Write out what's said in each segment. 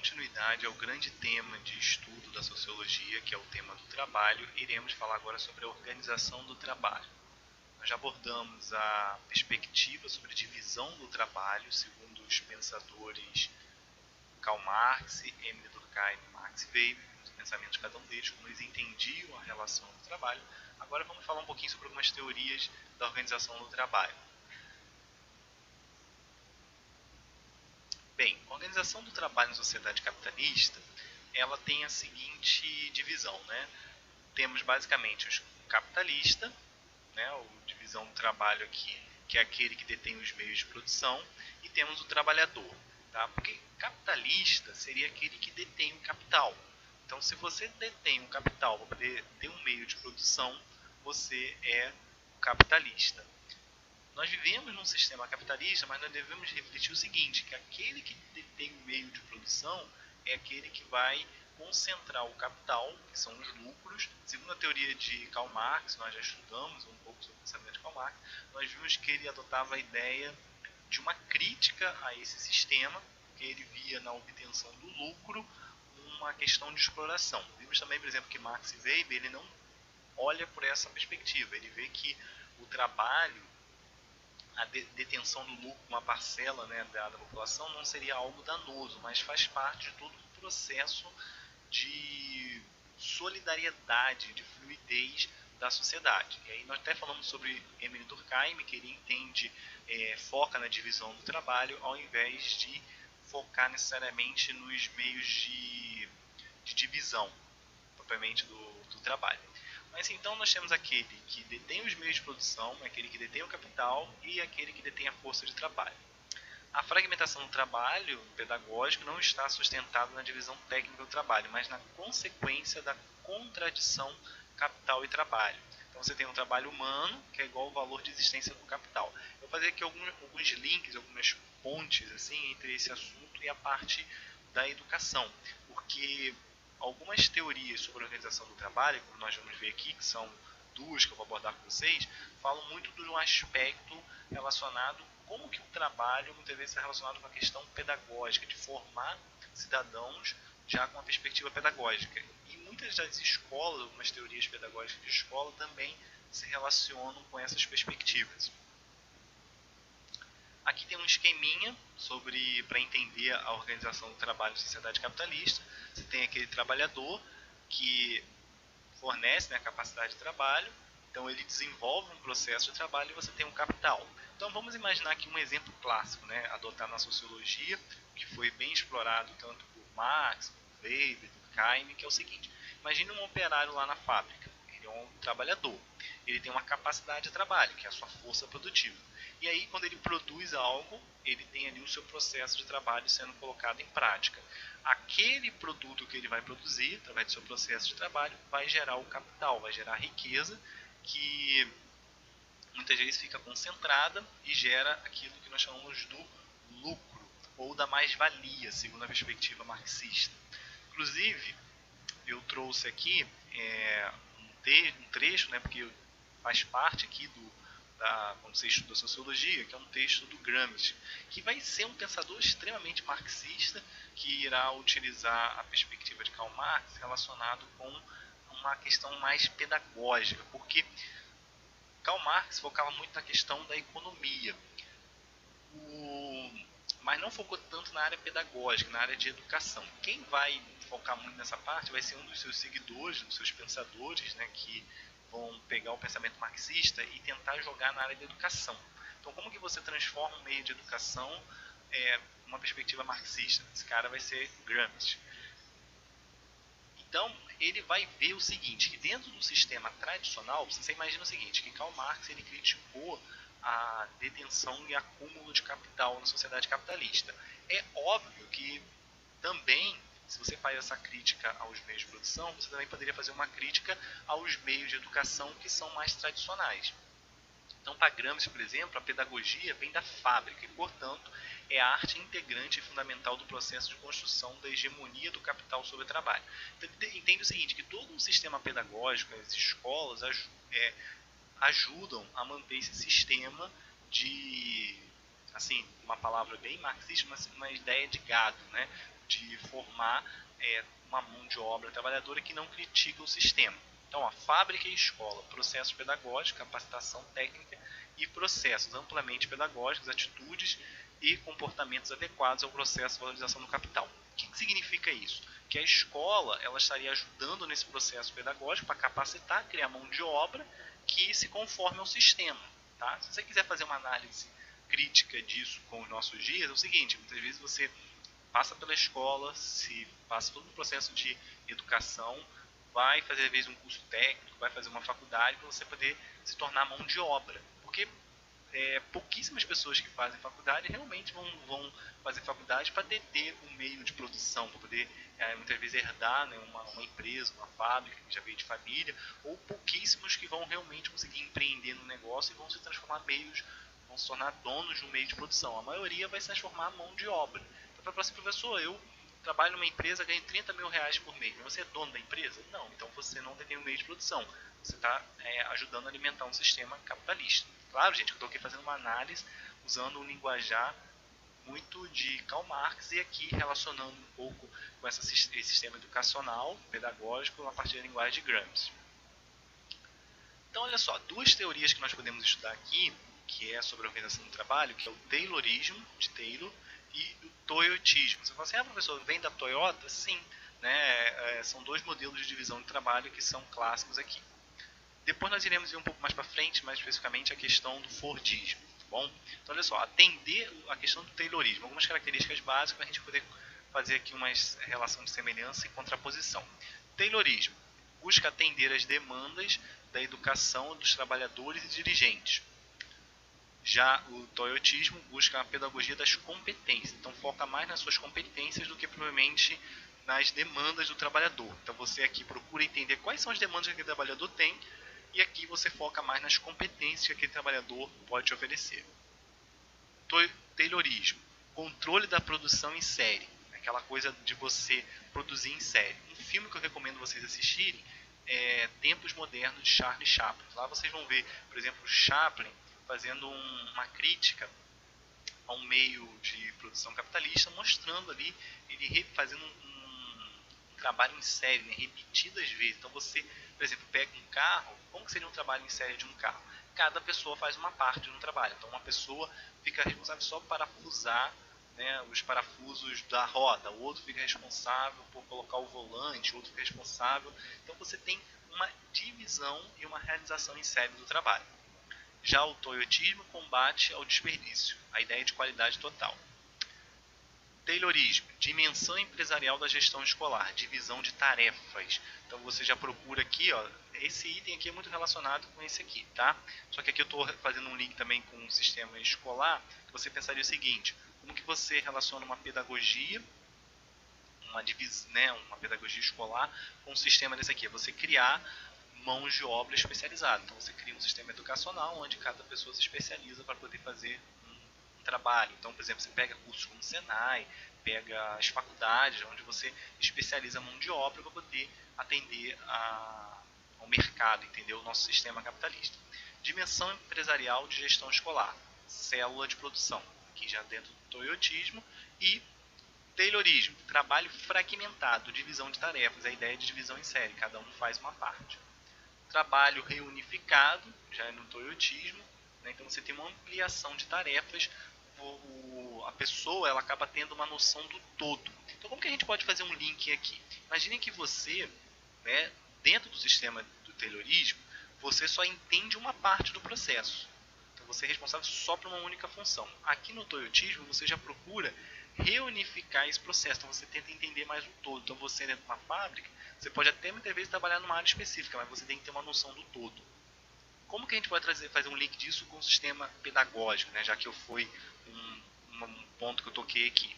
continuidade ao grande tema de estudo da sociologia, que é o tema do trabalho, iremos falar agora sobre a organização do trabalho. Nós já abordamos a perspectiva sobre a divisão do trabalho, segundo os pensadores Karl Marx, Emile Durkheim e Max Weber, os pensamentos de cada um deles, como eles entendiam a relação do trabalho. Agora vamos falar um pouquinho sobre algumas teorias da organização do trabalho. Bem, a organização do trabalho na sociedade capitalista, ela tem a seguinte divisão, né? Temos basicamente o capitalista, né? A divisão do trabalho aqui, que é aquele que detém os meios de produção, e temos o trabalhador, tá? Porque capitalista seria aquele que detém o capital. Então, se você detém o capital para poder ter um meio de produção, você é capitalista. Nós vivemos num sistema capitalista, mas nós devemos refletir o seguinte, que aquele que detém o meio de produção é aquele que vai concentrar o capital, que são os lucros. Segundo a teoria de Karl Marx, nós já estudamos um pouco sobre o pensamento de Karl Marx, nós vimos que ele adotava a ideia de uma crítica a esse sistema, que ele via na obtenção do lucro uma questão de exploração. Vimos também, por exemplo, que Max Weber ele não olha por essa perspectiva, ele vê que o trabalho, a detenção do lucro, uma parcela, né, da população, não seria algo danoso, mas faz parte de todo o processo de solidariedade, de fluidez da sociedade. E aí nós até falamos sobre Emile Durkheim, que ele entende, foca na divisão do trabalho, ao invés de focar necessariamente nos meios de divisão, propriamente do trabalho. Mas então nós temos aquele que detém os meios de produção, aquele que detém o capital e aquele que detém a força de trabalho. A fragmentação do trabalho pedagógico não está sustentada na divisão técnica do trabalho, mas na consequência da contradição capital e trabalho. Então você tem um trabalho humano que é igual ao valor de existência do capital. Eu vou fazer aqui alguns links, algumas pontes assim, entre esse assunto e a parte da educação, porque algumas teorias sobre a organização do trabalho, como nós vamos ver aqui, que são duas que eu vou abordar com vocês, falam muito de um aspecto relacionado como que o trabalho muitas vezes está relacionado com a questão pedagógica, de formar cidadãos já com uma perspectiva pedagógica. E muitas das escolas, algumas teorias pedagógicas de escola também se relacionam com essas perspectivas. Aqui tem um esqueminha para entender a organização do trabalho na sociedade capitalista. Você tem aquele trabalhador que fornece, né, a capacidade de trabalho, então ele desenvolve um processo de trabalho e você tem um capital. Então vamos imaginar aqui um exemplo clássico, né, adotado na sociologia, que foi bem explorado tanto por Marx, por Weber, Durkheim, que é o seguinte: imagine um operário lá na fábrica, ele é um trabalhador, ele tem uma capacidade de trabalho, que é a sua força produtiva. E aí, quando ele produz algo, ele tem ali o seu processo de trabalho sendo colocado em prática. Aquele produto que ele vai produzir, através do seu processo de trabalho, vai gerar o capital, vai gerar riqueza, que muitas vezes fica concentrada e gera aquilo que nós chamamos do lucro, ou da mais-valia, segundo a perspectiva marxista. Inclusive, eu trouxe aqui um trecho, né, porque faz parte aqui quando você estuda sociologia, que é um texto do Gramsci, que vai ser um pensador extremamente marxista, que irá utilizar a perspectiva de Karl Marx relacionado com uma questão mais pedagógica, porque Karl Marx focava muito na questão da economia, mas não focou tanto na área pedagógica, na área de educação. Quem vai focar muito nessa parte vai ser um dos seus seguidores, dos seus pensadores, né, que vão pegar o pensamento marxista e tentar jogar na área da educação. Então, como que você transforma um meio de educação uma perspectiva marxista? Esse cara vai ser Gramsci. Então, ele vai ver o seguinte, que dentro do sistema tradicional, você imagina o seguinte, que Karl Marx ele criticou a detenção e acúmulo de capital na sociedade capitalista. É óbvio que também, se você faz essa crítica aos meios de produção, você também poderia fazer uma crítica aos meios de educação que são mais tradicionais. Então, para Gramsci, por exemplo, a pedagogia vem da fábrica e, portanto, é a arte integrante e fundamental do processo de construção da hegemonia do capital sobre o trabalho. Então, entende o seguinte, que todo um sistema pedagógico, as escolas ajudam a manter esse sistema de assim, uma palavra bem marxista, mas uma ideia de gado, né? De formar uma mão de obra trabalhadora que não critica o sistema. Então, a fábrica e escola, processos pedagógicos, capacitação técnica e processos amplamente pedagógicos, atitudes e comportamentos adequados ao processo de valorização do capital. O que significa isso? Que a escola ela estaria ajudando nesse processo pedagógico para capacitar, criar mão de obra que se conforme ao sistema. Tá? Se você quiser fazer uma análise crítica disso com os nossos dias, é o seguinte, muitas vezes você passa pela escola, se passa todo o processo de educação, vai fazer às vezes um curso técnico, vai fazer uma faculdade para você poder se tornar mão de obra. Porque pouquíssimas pessoas que fazem faculdade realmente vão fazer faculdade para ter um meio de produção, para poder muitas vezes herdar, né, uma empresa, uma fábrica que já veio de família, ou pouquíssimos que vão realmente conseguir empreender no negócio e vão se transformar vão se tornar donos de um meio de produção. A maioria vai se transformar em mão de obra. Então, para assim, professor, eu trabalho numa empresa, ganho 30 mil reais por mês. Você é dono da empresa? Não, então você não detém um meio de produção. Você está ajudando a alimentar um sistema capitalista. Claro, gente, eu estou aqui fazendo uma análise usando um linguajar muito de Karl Marx e aqui relacionando um pouco com esse sistema educacional, pedagógico, a partir da linguagem de Gramsci. Então, olha só, duas teorias que nós podemos estudar aqui, que é sobre a organização do trabalho, que é o Taylorismo, de Taylor, e o Toyotismo. Você fala assim, professor, vem da Toyota? Sim, né? São dois modelos de divisão de trabalho que são clássicos aqui. Depois nós iremos ir um pouco mais para frente, mais especificamente a questão do Fordismo. Tá bom? Então, olha só, atender a questão do Taylorismo, algumas características básicas para a gente poder fazer aqui uma relação de semelhança e contraposição. Taylorismo busca atender às demandas da educação dos trabalhadores e dirigentes. Já o toyotismo busca a pedagogia das competências, então foca mais nas suas competências do que provavelmente nas demandas do trabalhador. Então você aqui procura entender quais são as demandas que aquele trabalhador tem e aqui você foca mais nas competências que aquele trabalhador pode te oferecer. Taylorismo, controle da produção em série, aquela coisa de você produzir em série. Um filme que eu recomendo vocês assistirem é Tempos Modernos de Charlie Chaplin. Lá vocês vão ver, por exemplo, Chaplin fazendo uma crítica a um meio de produção capitalista, mostrando ali, ele fazendo um trabalho em série, né, repetidas vezes. Então você, por exemplo, pega um carro, como que seria um trabalho em série de um carro? Cada pessoa faz uma parte de um trabalho. Então uma pessoa fica responsável só por parafusar, né, os parafusos da roda, o outro fica responsável por colocar o volante, o outro fica responsável. Então você tem uma divisão e uma realização em série do trabalho. Já o toyotismo combate ao desperdício, a ideia de qualidade total. Taylorismo, dimensão empresarial da gestão escolar, divisão de tarefas. Então você já procura aqui, ó, esse item aqui é muito relacionado com esse aqui, tá? Só que aqui eu estou fazendo um link também com o sistema escolar, que você pensaria o seguinte, como que você relaciona uma pedagogia, uma pedagogia escolar com um sistema desse aqui? É você criar mãos de obra especializadas. Então você cria um sistema educacional onde cada pessoa se especializa para poder fazer um trabalho. Então, por exemplo, você pega cursos como o Senai, pega as faculdades, onde você especializa a mão de obra para poder atender ao mercado, entendeu? O nosso sistema capitalista. Dimensão empresarial de gestão escolar, célula de produção, aqui já dentro do toyotismo, e Taylorismo, trabalho fragmentado, divisão de tarefas, a ideia de divisão em série, cada um faz uma parte. Trabalho reunificado, já é no toyotismo, né? Então você tem uma ampliação de tarefas, a pessoa ela acaba tendo uma noção do todo. Então como que a gente pode fazer um link aqui? Imagine que você, né, dentro do sistema do Taylorismo, você só entende uma parte do processo. Então você é responsável só por uma única função. Aqui no toyotismo você já procura reunificar esse processo, então você tenta entender mais o todo. Então você dentro de uma fábrica, você pode até muitas vezes trabalhar numa área específica, mas você tem que ter uma noção do todo. Como que a gente pode fazer um link disso com o sistema pedagógico, né? Já que foi um ponto que eu toquei aqui.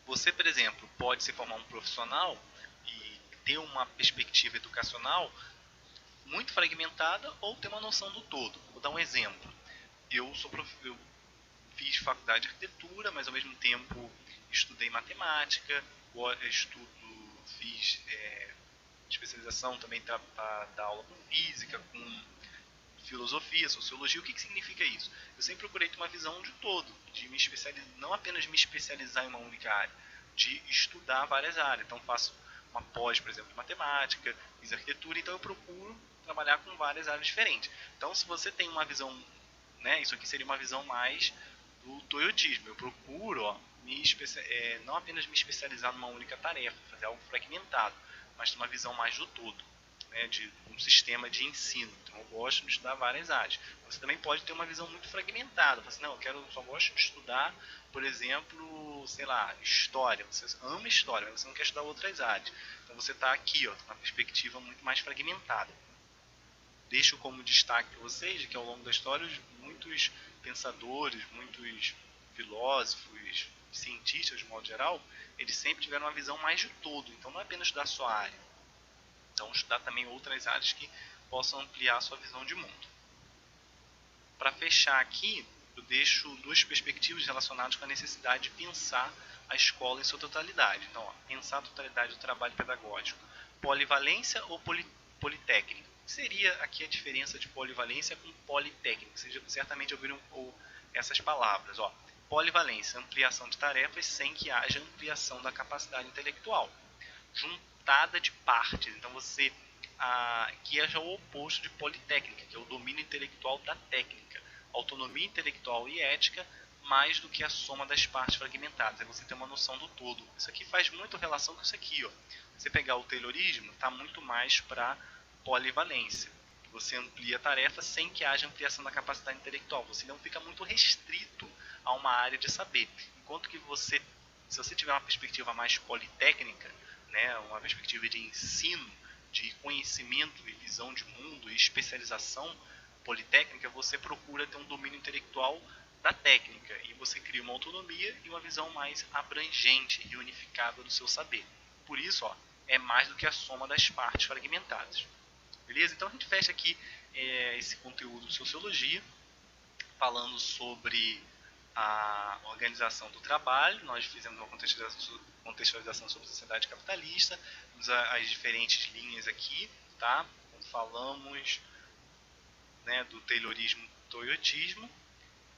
Você, por exemplo, pode se formar um profissional e ter uma perspectiva educacional muito fragmentada ou ter uma noção do todo. Vou dar um exemplo. Eu fiz faculdade de arquitetura, mas ao mesmo tempo estudei matemática, fiz especialização também para dar aula com física, com filosofia, sociologia. O que significa isso? Eu sempre procurei ter uma visão de todo, de me especializar, não apenas me especializar em uma única área, de estudar várias áreas. Então faço uma pós, por exemplo, em matemática, fiz arquitetura, então eu procuro trabalhar com várias áreas diferentes. Então se você tem uma visão, né, isso aqui seria uma visão mais do toyotismo. Eu procuro não apenas me especializar numa única tarefa, fazer algo fragmentado, mas ter uma visão mais do todo, né, de um sistema de ensino. Então eu gosto de estudar várias áreas. Você também pode ter uma visão muito fragmentada. Você, não, só gosto de estudar, por exemplo, sei lá, história. Você ama história, mas você não quer estudar outras áreas. Então você está aqui, ó, uma perspectiva muito mais fragmentada. Deixo como destaque para vocês que ao longo da história muitos pensadores, muitos filósofos, cientistas de modo geral, eles sempre tiveram uma visão mais de todo. Então não é apenas da sua área. Então estudar também outras áreas que possam ampliar a sua visão de mundo. Para fechar aqui, eu deixo duas perspectivas relacionadas com a necessidade de pensar a escola em sua totalidade. Então, ó, pensar a totalidade do trabalho pedagógico. Polivalência ou politécnica? Seria aqui a diferença de polivalência com politécnica. Vocês certamente ouviram essas palavras. Ó, polivalência, ampliação de tarefas sem que haja ampliação da capacidade intelectual. Juntada de partes. Então você que é já o oposto de politécnica, que é o domínio intelectual da técnica. Autonomia intelectual e ética mais do que a soma das partes fragmentadas. É você ter uma noção do todo. Isso aqui faz muito relação com isso aqui. Ó. Você pegar o Taylorismo, está muito mais para polivalência. Você amplia a tarefa sem que haja ampliação da capacidade intelectual. Você não fica muito restrito a uma área de saber. Enquanto que se você tiver uma perspectiva mais politécnica, né, uma perspectiva de ensino, de conhecimento e visão de mundo e especialização politécnica, você procura ter um domínio intelectual da técnica e você cria uma autonomia e uma visão mais abrangente e unificada do seu saber. Por isso, ó, é mais do que a soma das partes fragmentadas. Beleza? Então a gente fecha aqui esse conteúdo de sociologia, falando sobre a organização do trabalho. Nós fizemos uma contextualização sobre a sociedade capitalista, as diferentes linhas aqui, tá? Falamos, né, do Taylorismo e toyotismo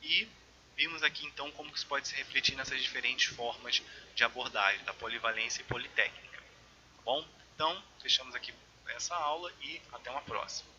e vimos aqui então como isso pode se refletir nessas diferentes formas de abordagem da polivalência e politécnica. Tá bom? Então, fechamos aqui essa aula e até uma próxima.